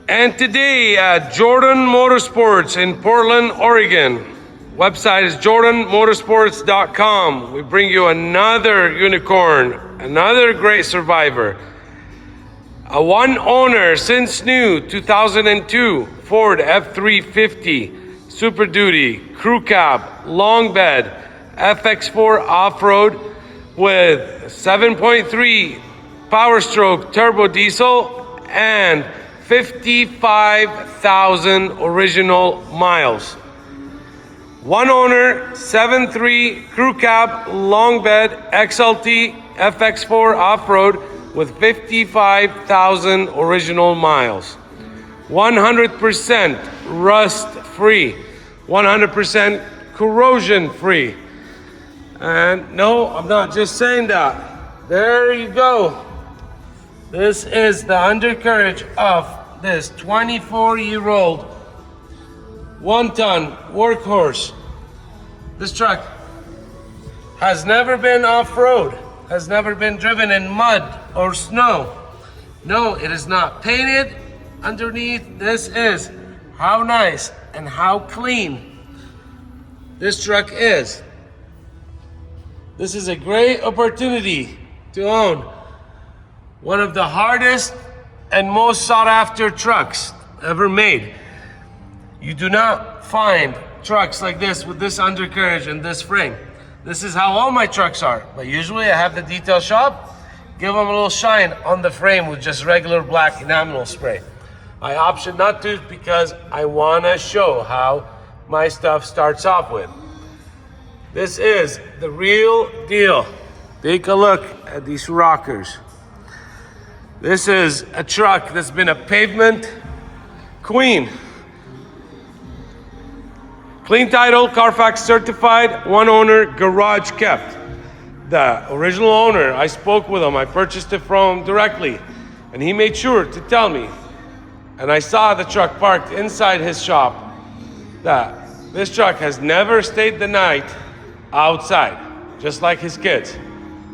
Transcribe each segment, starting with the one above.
And today at Jordan Motorsports in Portland, Oregon, website is jordanmotorsports.com. We bring you another unicorn, another great survivor. A one owner since new 2002 Ford F350 Super Duty Crew Cab Long Bed FX4 Off-Road with 7.3 Powerstroke turbo diesel and 55,000 original miles. One owner, 7.3 Crew Cab Long Bed XLT FX4 Off-Road with 55,000 original miles. 100% rust free, 100% corrosion free. And no, I'm not just saying that. There you go. This is the undercarriage of this 24-year-old one-ton workhorse. This truck has never been off-road, has never been driven in mud or snow. No, it is not painted underneath. This is how nice and how clean this truck is. This is a great opportunity to own one of the hardest and most sought after trucks ever made. You do not find trucks like this with this undercarriage and this frame. This is how all my trucks are, but usually I have the detail shop give them a little shine on the frame with just regular black enamel spray. I option not to because I want to show how my stuff starts off with. This is the real deal. Take a look at these rockers. This is a truck that's been a pavement queen. Clean title, Carfax certified, one owner, garage kept. The original owner, I spoke with him, I purchased it from him directly, and he made sure to tell me, and I saw the truck parked inside his shop, that this truck has never stayed the night outside, just like his kids.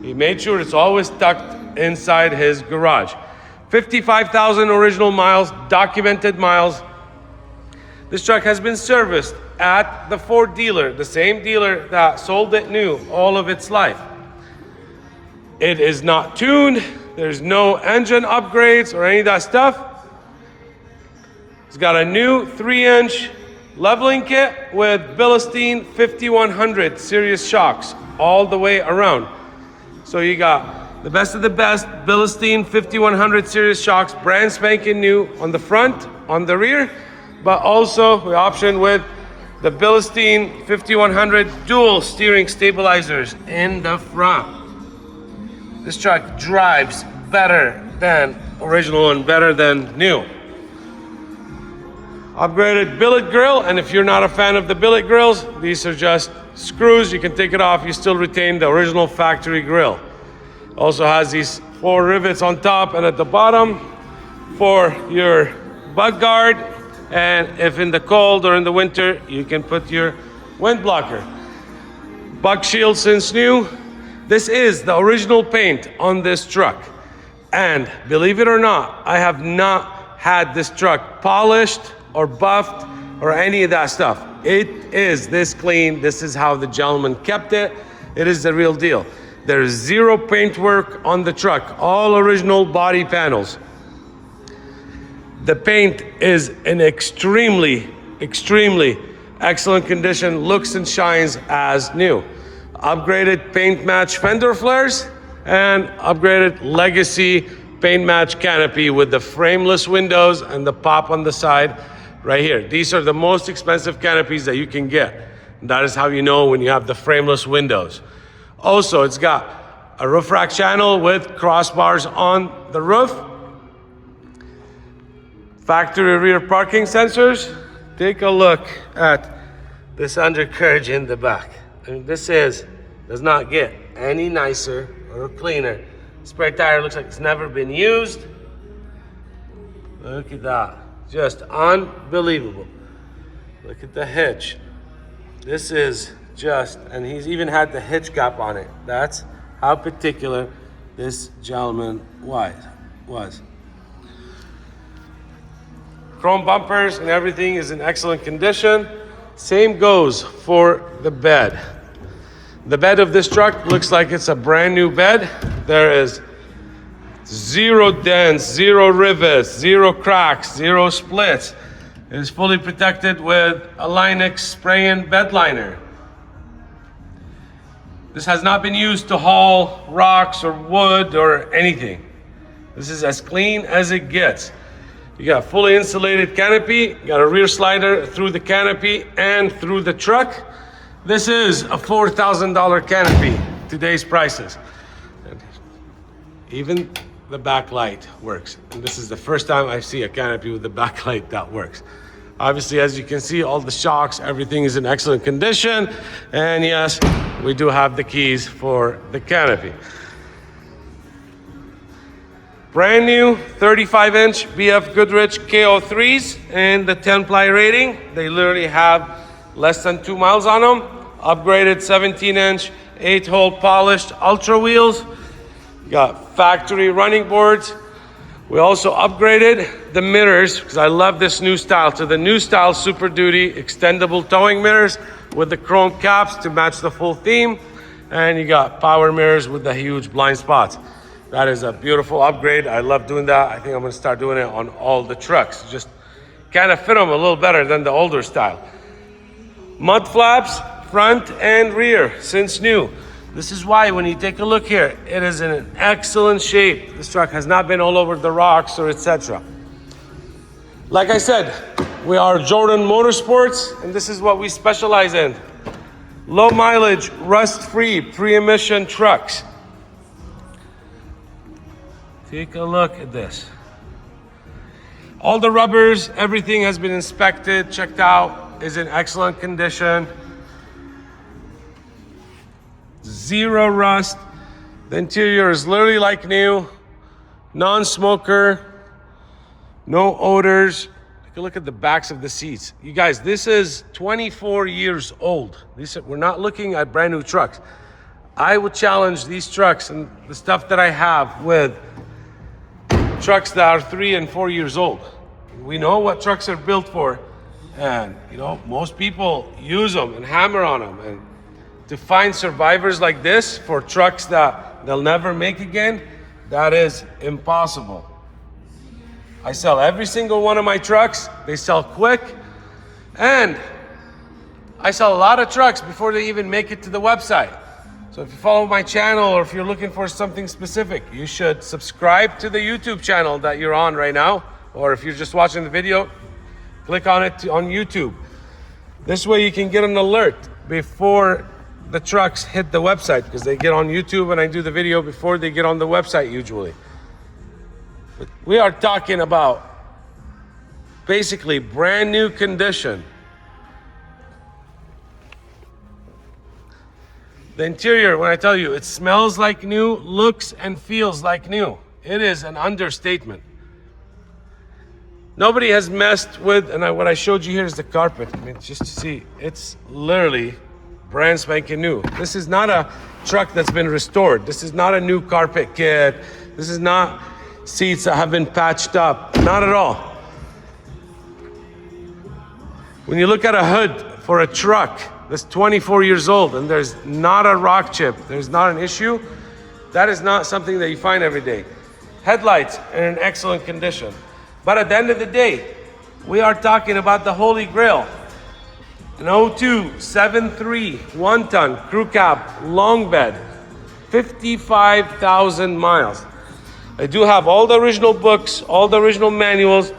He made sure it's always tucked inside his garage. 55,000 original miles, documented miles. This truck has been serviced at the Ford dealer, the same dealer that sold it new all of its life. It is not tuned. There's no engine upgrades or any of that stuff. It's got a new 3-inch leveling kit with Bilstein 5100 series shocks all the way around. So you got the best of the best Bilstein 5100 series shocks, brand spanking new on the front, on the rear, but also we option with the Bilstein 5100 dual steering stabilizers in the front. This truck drives better than original and better than new. Upgraded billet grill, and if you're not a fan of the billet grills, these are just screws. You can take it off, you still retain the original factory grill. Also has these 4 rivets on top and at the bottom for your bug guard, and if in the cold or in the winter, you can put your wind blocker. Bug shield since new. This is the original paint on this truck. And believe it or not, I have not had this truck polished or buffed or any of that stuff. It is this clean. This is how the gentleman kept it. It is the real deal. There is zero paint work on the truck, all original body panels. The paint is in extremely, extremely excellent condition, looks and shines as new. Upgraded paint match fender flares and upgraded legacy paint match canopy with the frameless windows and the pop on the side right here. These are the most expensive canopies that you can get. And that is how you know when you have the frameless windows. Also, it's got a roof rack channel with crossbars on the roof. Factory rear parking sensors. Take a look at this undercarriage in the back. I mean, this does not get any nicer or cleaner. Spare tire looks like it's never been used. Look at that, just unbelievable. Look at the hitch. This is just, and he's even had the hitch cap on it. That's how particular this gentleman was. Chrome bumpers and everything is in excellent condition. Same goes for the bed. The bed of this truck looks like it's a brand new bed. There is zero dents, zero rivets, zero cracks, zero splits. It is fully protected with a Linux spray-in bed liner. This has not been used to haul rocks or wood or anything. This is as clean as it gets. You got fully insulated canopy, you got a rear slider through the canopy and through the truck. This is a $4,000 canopy, today's prices. And even the backlight works. And this is the first time I see a canopy with the backlight that works. Obviously, as you can see, all the shocks, everything is in excellent condition. And yes, we do have the keys for the canopy. Brand new 35-inch BF Goodrich KO3s and the 10-ply rating. They literally have less than 2 miles on them. Upgraded 17-inch, 8-hole polished Ultra wheels. Got factory running boards. We also upgraded the mirrors because I love this new style to the new style Super Duty extendable towing mirrors with the chrome caps to match the full theme. And you got power mirrors with the huge blind spots. That is a beautiful upgrade. I love doing that. I think I'm gonna start doing it on all the trucks. Just kind of fit them a little better than the older style. Mud flaps, front and rear, since new. This is why when you take a look here, it is in an excellent shape. This truck has not been all over the rocks or etc. Like I said, we are Jordan Motorsports, and this is what we specialize in. Low mileage, rust-free, pre-emission trucks. Take a look at this. All the rubbers, everything has been inspected, checked out, is in excellent condition. Zero rust. The interior is literally like new. Non-smoker. No odors. Take a look at the backs of the seats. You guys, this is 24 years old. We're not looking at brand new trucks. I would challenge these trucks and the stuff that I have with trucks that are 3 and 4 years old. We know what trucks are built for, and you know, most people use them and hammer on them. And to find survivors like this for trucks that they'll never make again, that is impossible. I sell every single one of my trucks. They sell quick, and I sell a lot of trucks before they even make it to the website. So if you follow my channel, or if you're looking for something specific, you should subscribe to the YouTube channel that you're on right now. Or if you're just watching the video, click on it on YouTube. This way you can get an alert before the trucks hit the website, because they get on YouTube and I do the video before they get on the website usually. But we are talking about basically brand new condition. The interior, when I tell you, it smells like new, looks and feels like new. It is an understatement. Nobody has messed with, and what I showed you here is the carpet. I mean, just to see, it's literally brand spanking new. This is not a truck that's been restored. This is not a new carpet kit. This is not seats that have been patched up. Not at all. When you look at a hood for a truck that's 24 years old and there's not a rock chip, there's not an issue, that is not something that you find every day. Headlights are in excellent condition. But at the end of the day, we are talking about the Holy Grail. An 02 7.3 1-ton crew cab long bed, 55,000 miles. I do have all the original books, all the original manuals,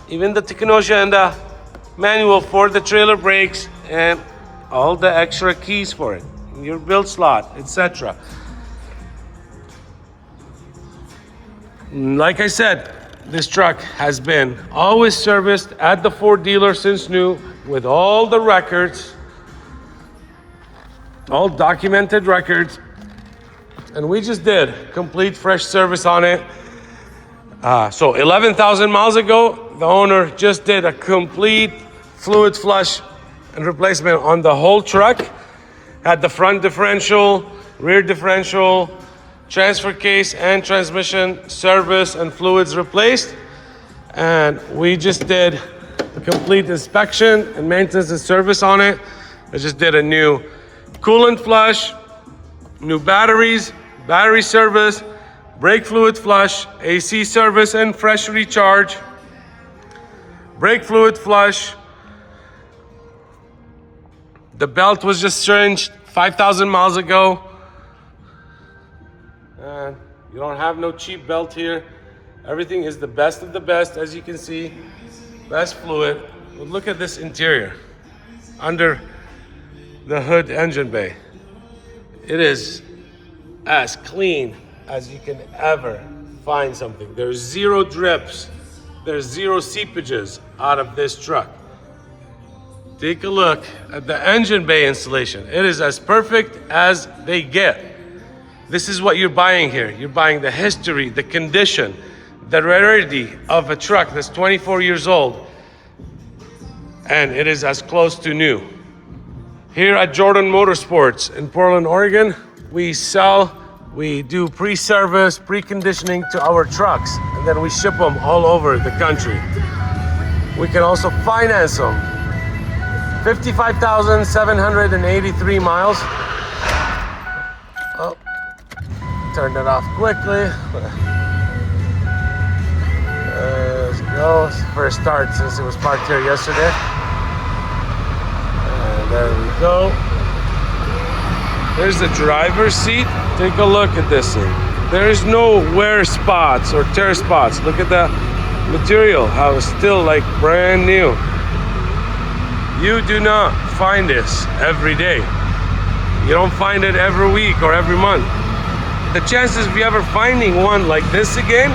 even the technology and the manual for the trailer brakes, and all the extra keys for it, your build slot, etc. Like I said, this truck has been always serviced at the Ford dealer since new, with all the records, all documented records. And we just did complete fresh service on it. So 11,000 miles ago, the owner just did a complete fluid flush and replacement on the whole truck. Had the front differential, rear differential, transfer case and transmission service and fluids replaced. And we just did a complete inspection and maintenance and service on it. I just did a new coolant flush, new batteries, battery service, brake fluid flush, AC service and fresh recharge, brake fluid flush. The belt was just changed 5,000 miles ago. And you don't have no cheap belt here. Everything is the best of the best, as you can see. Best fluid. But look at this interior under the hood engine bay. It is as clean as you can ever find something. There's zero drips. There's zero seepages out of this truck. Take a look at the engine bay installation. It is as perfect as they get. This is what you're buying here. You're buying the history, the condition, the rarity of a truck that's 24 years old, and it is as close to new. Here at Jordan Motorsports in Portland, Oregon, we do pre-service, pre-conditioning to our trucks, and then we ship them all over the country. We can also finance them. 55,783 miles. Oh, turn that off quickly. Let's go. First start since it was parked here yesterday. And there we go. There's the driver's seat. Take a look at this thing. There's no wear spots or tear spots. Look at the material, how it's still like brand new. You do not find this every day. You don't find it every week or every month. The chances of you ever finding one like this again,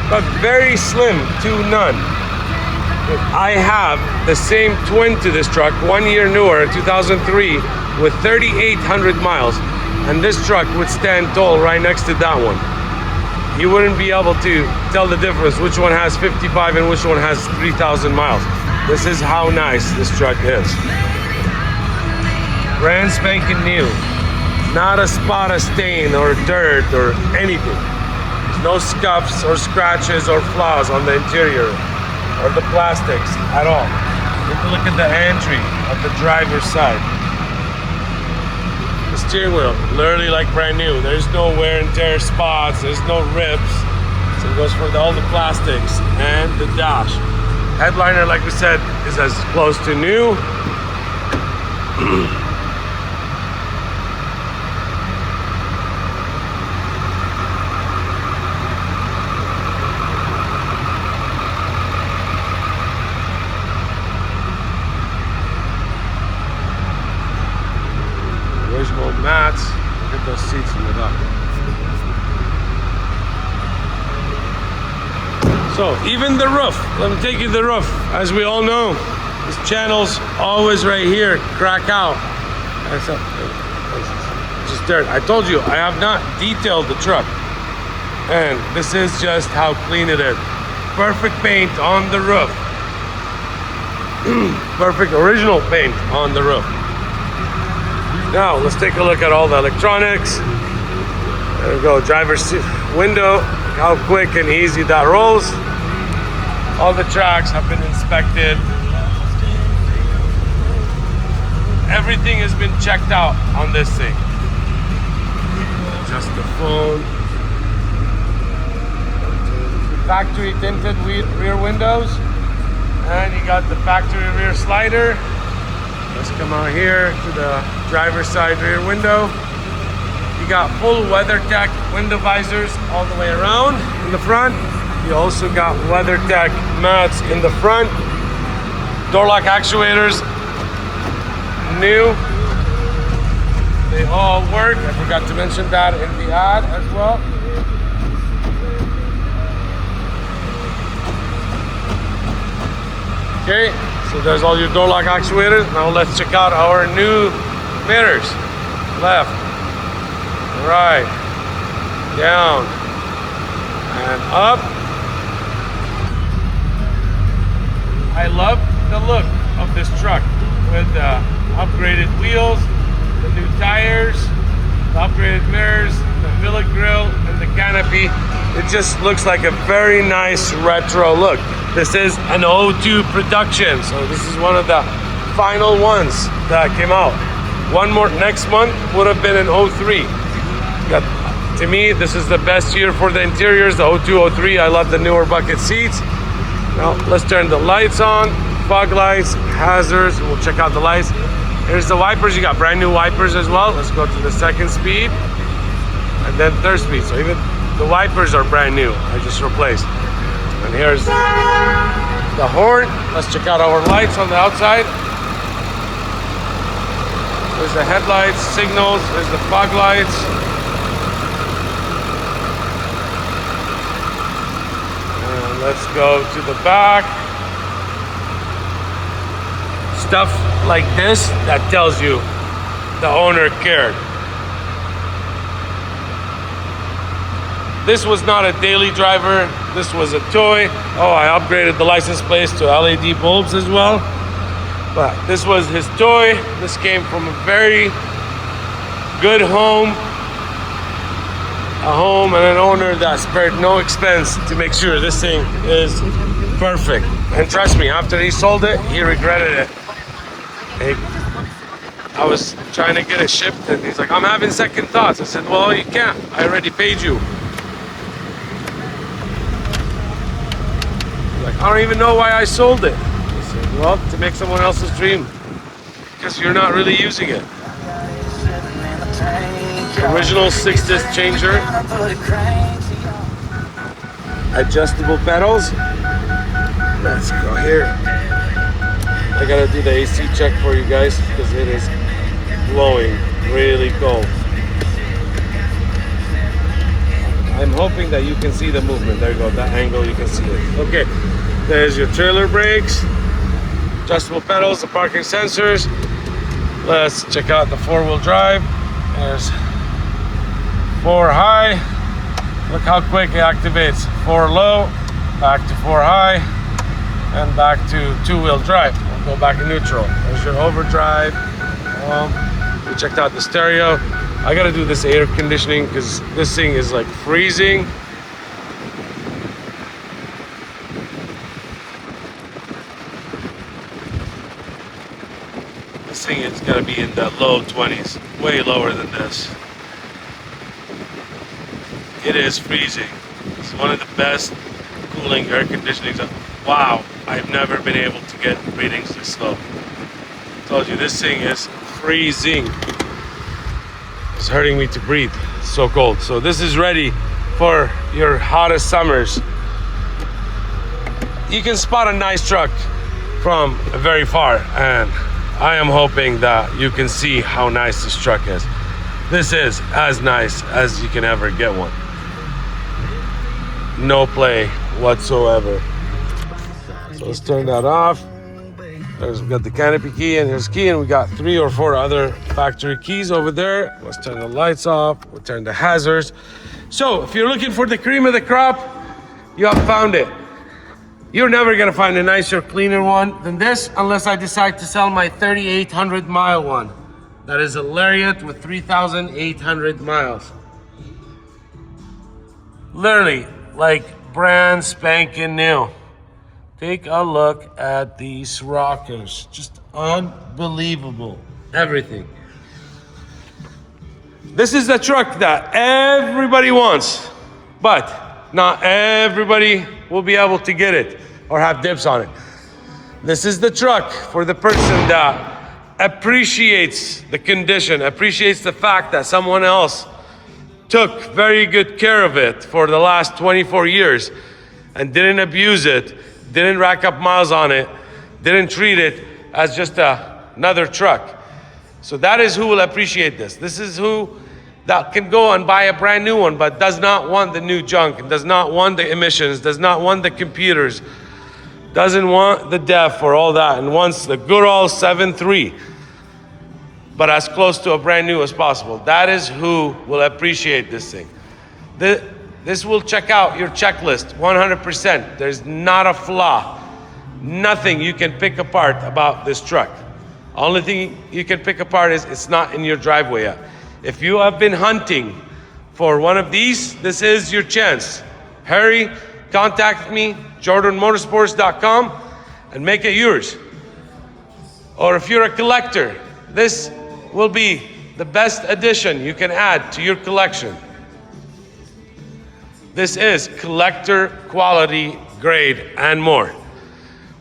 but very slim to none. I have the same twin to this truck, 1 year newer, 2003, with 3,800 miles. And this truck would stand tall right next to that one. You wouldn't be able to tell the difference which one has 55 and which one has 3,000 miles. This is how nice this truck is. Brand spanking new. Not a spot of stain or dirt or anything. There's no scuffs or scratches or flaws on the interior or the plastics at all. Take a look at the entry of the driver's side. The steering wheel, literally like brand new. There's no wear and tear spots, there's no rips. So it goes for all the plastics and the dash. Headliner, like we said, is as close to new. Original mats. Look at those seats in the back. So even the roof, let me take you to the roof. As we all know, this channel's always right here, crack out. It's just dirt. I told you, I have not detailed the truck. And this is just how clean it is. Perfect paint on the roof. Perfect original paint on the roof. Now, let's take a look at all the electronics. There we go, driver's window. How quick and easy that rolls. All the tracks have been inspected. Everything has been checked out on this thing. Just the phone. Factory tinted rear windows. And you got the factory rear slider. Let's come out here to the driver's side rear window. You got full WeatherTech window visors all the way around in the front. You also got WeatherTech mats in the front. Door lock actuators, new. They all work. I forgot to mention that in the ad as well. Okay, so there's all your door lock actuators. Now let's check out our new mirrors. Left, right, down, and up. I love the look of this truck with the upgraded wheels, the new tires, the upgraded mirrors, the billet grille, and the canopy. It just looks like a very nice retro look. This is an O2 production, so this is one of the final ones that came out. One more next month would have been an O3. To me, this is the best year for the interiors, the O2, O3. I love the newer bucket seats. Now let's turn the lights on, fog lights, hazards. We'll check out the lights. Here's the wipers. You got brand new wipers as well. Let's go to the second speed and then third speed. So even the wipers are brand new. I just replaced. And here's the horn. Let's check out our lights on the outside. There's the headlights, signals. There's the fog lights. And let's go to the back. Stuff like this that tells you the owner cared. This was not a daily driver. This was a toy. Oh, I upgraded the license plates to LED bulbs as well. But this was his toy. This came from a very good home. A home and an owner that spared no expense to make sure this thing is perfect. And trust me, after he sold it, he regretted it. I was trying to get it shipped and he's like, I'm having second thoughts. I said, well, you can't. I already paid you. He's like, I don't even know why I sold it. I said, well, to make someone else's dream. Because you're not really using it. Original 6-disc changer. Adjustable pedals. Let's go here. I gotta do the AC check for you guys because it is blowing really cold. I'm hoping that you can see the movement. There you go, that angle you can see it. Okay, there's your trailer brakes, adjustable pedals, the parking sensors. Let's check out the 4-wheel drive. There's 4 high. Look how quick it activates. 4 low, back to 4 high, and back to 2-wheel drive. We'll go back in neutral. There's your overdrive. We checked out the stereo. I gotta do this air conditioning because this thing is like freezing. This thing is gonna be in the low 20s, way lower than this. It is freezing. It's one of the best cooling air conditionings. Wow, I've never been able to get readings this low. I told you, this thing is freezing. It's hurting me to breathe. It's so cold. So this is ready for your hottest summers. You can spot a nice truck from very far, and I am hoping that you can see how nice this truck is. This is as nice as you can ever get one. No play whatsoever. So let's turn that off. We got the canopy key, and here's key, and we got 3 or 4 other factory keys over there. Let's turn the lights off. We'll turn the hazards. So if you're looking for the cream of the crop, you have found it. You're never gonna find a nicer, cleaner one than this unless I decide to sell my 3,800 mile one. That is a Lariat with 3,800 miles. Literally, like brand spanking new. Take a look at these rockers. Just unbelievable. Everything. This is the truck that everybody wants, but not everybody will be able to get it or have dibs on it. This is the truck for the person that appreciates the condition, appreciates the fact that someone else took very good care of it for the last 24 years and didn't abuse it, didn't rack up miles on it, didn't treat it as just another truck. So that is who will appreciate this. This is who that can go and buy a brand new one, but does not want the new junk, and does not want the emissions, does not want the computers, doesn't want the DEF or all that, and wants the good old 7.3, but as close to a brand new as possible. That is who will appreciate this thing. This will check out your checklist 100%. There's not a flaw, nothing you can pick apart about this truck. Only thing you can pick apart is it's not in your driveway yet. If you have been hunting for one of these, this is your chance. Hurry, contact me, jordanmotorsports.com, and make it yours. Or if you're a collector, this will be the best addition you can add to your collection. This is collector quality, grade, and more.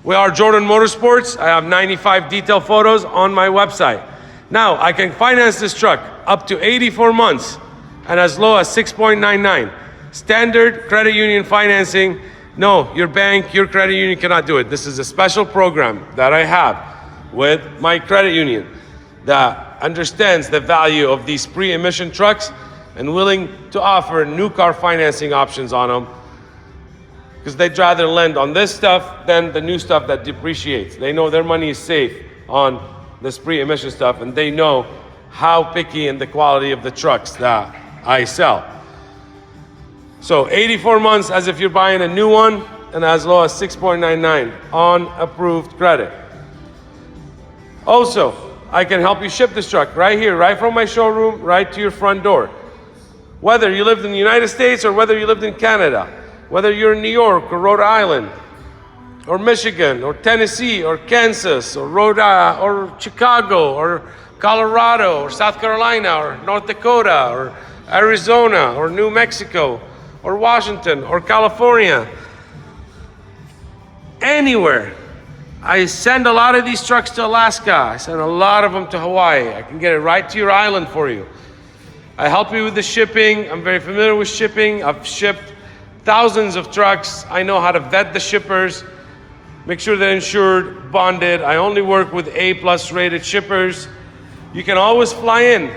We are Jordan Motorsports. I have 95 detail photos on my website. Now, I can finance this truck up to 84 months and as low as 6.99. Standard credit union financing. No, your bank, your credit union cannot do it. This is a special program that I have with my credit union that understands the value of these pre-emission trucks and willing to offer new car financing options on them, because they'd rather lend on this stuff than the new stuff that depreciates. They know their money is safe on this pre-emission stuff, and they know how picky and the quality of the trucks that I sell. So 84 months as if you're buying a new one, and as low as 6.99 on approved credit. Also, I can help you ship this truck right here, right from my showroom, right to your front door. Whether you lived in the United States or whether you lived in Canada, whether you're in New York or Rhode Island, or Michigan, or Tennessee, or Kansas, or or Chicago, or Colorado, or South Carolina, or North Dakota, or Arizona, or New Mexico, or Washington, or California, anywhere. I send a lot of these trucks to Alaska. I send a lot of them to Hawaii. I can get it right to your island for you. I help you with the shipping. I'm very familiar with shipping. I've shipped thousands of trucks. I know how to vet the shippers, make sure they're insured, bonded. I only work with A+ rated shippers. You can always fly in.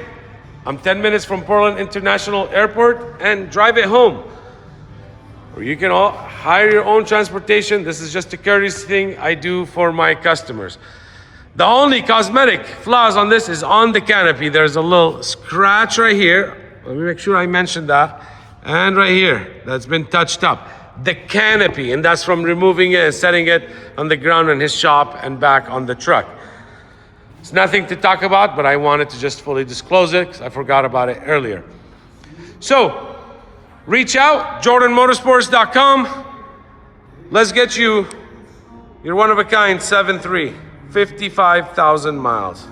I'm 10 minutes from Portland International Airport and drive it home. Or you can hire your own transportation. This is just a courtesy thing I do for my customers. The only cosmetic flaws on this is on the canopy. There's a little scratch right here. Let me make sure I mentioned that. And right here, that's been touched up. The canopy, and that's from removing it and setting it on the ground in his shop and back on the truck. It's nothing to talk about, but I wanted to just fully disclose it because I forgot about it earlier. So, reach out, jordanmotorsports.com. Let's get you your one-of-a-kind 7.3, 55,000 miles.